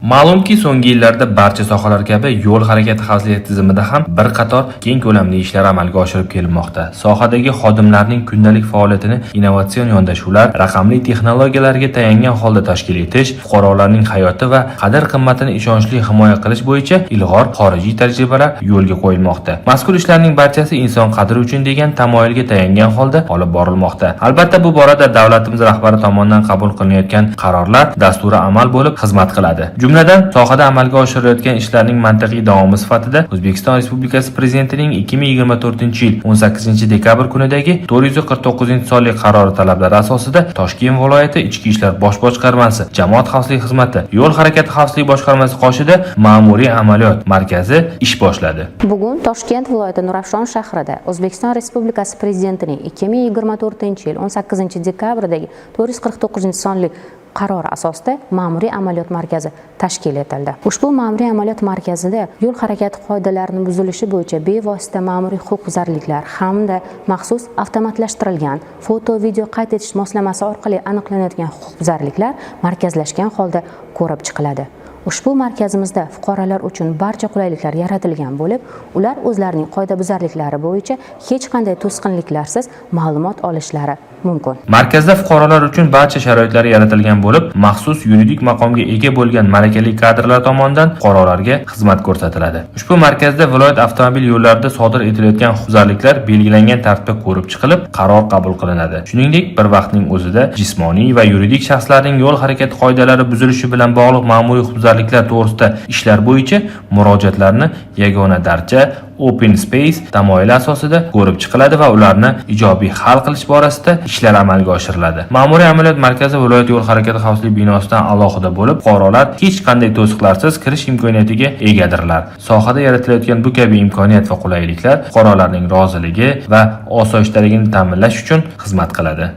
Ma'lumki, so'nggi yillarda barcha sohalar kabi yo'l harakati xavfsizligi tizimida ham bir qator keng ko'lamli ishlar amalga oshirib kelinmoqda. Sohadagi xodimlarning kundalik faoliyatini innovatsion yondashuvlar, raqamli texnologiyalarga tayangan holda tashkil etish, fuqarolarning hayoti va qadr-qimmatini ishonchli himoya qilish bo'yicha ilg'or xorijiy tajribalar yo'lga qo'yilmoqda. Mazkur ishlarning barchasi inson qadri uchun degan tamoyilga tayangan holda olib borilmoqda. Albatta, bu borada davlatimiz rahbari tomonidan qabul qilinayotgan qarorlar dasturi amal bo'lib xizmat qiladi. Jumladan, sohada amalga oshirilayotgan ishlarning mantiqiy davomi sifatida O'zbekiston Respublikasi Prezidentining 2024-yil 18-dekabr kunidagi 449-sonli qarori talablari asosida Toshkent viloyati Ichki ishlar bosh boshqarmasi, Jamoat xavfsizligi xizmati, Yo'l harakati xavfsizligi boshqarmasi qoshida ma'muriy amaliyot markazi ish boshladi. Bugun Toshkent viloyati Nurafshon shahrida O'zbekiston Respublikasi Prezidentining 2024-yil 18-dekabrdagi 449-sonli qarori asosida ma'muriy amaliyot markazi tashkil etildi. Ushbu ma'muriy amaliyot markazida yo'l harakati qoidalarining buzilishi bo'yicha bevosita ma'muriy huquqbuzarliklar hamda maxsus avtomatlashtirilgan foto-video qayd etish moslamasi orqali aniqlanadigan huquqbuzarliklar markazlashgan holda ko'rib chiqiladi. Ushbu markazimizda fuqarolar uchun barcha qulayliklar yaratilgan bo'lib, ular o'zlarining qoidabuzarliklari bo'yicha hech qanday to'sqinliklarsiz ma'lumot olishlari mumkin. Markazda fuqarolar uchun barcha sharoitlar yaratilgan bo'lib, maxsus yuridik maqomga ega bo'lgan malakali kadrlar tomonidan fuqarolarga xizmat ko'rsatiladi. Ushbu markazda viloyat avtomobil yo'llarida sodir etilayotgan huquqbuzarliklar belgilangan tartibda ko'rib chiqilib, qaror qabul qilinadi. Shuningdek, bir vaqtning o'zida jismoniy va yuridik shaxslarning yo'l harakati qoidalari buzilishi bilan bog'liq ma'muriy huquqbuzarliklar to'g'risida ishlar bo'yicha murojaatlarni yagona darcha Open Space tamoyili asosida ko'rib chiqiladi va ularni ijobiy hal qilish borasida ishlar amalga oshiriladi. Ma'muriy amaliyot markazi viloyat yo'l harakati xavfsizligi binosidan alohida bo'lib, fuqarolar hech qanday to'siqlarsiz kirish imkoniyatiga egadirlar. Sohada yaratilayotgan bu kabi imkoniyat va qulayliklar fuqarolarning roziligi va osoyishtaligini ta'minlash uchun xizmat qiladi.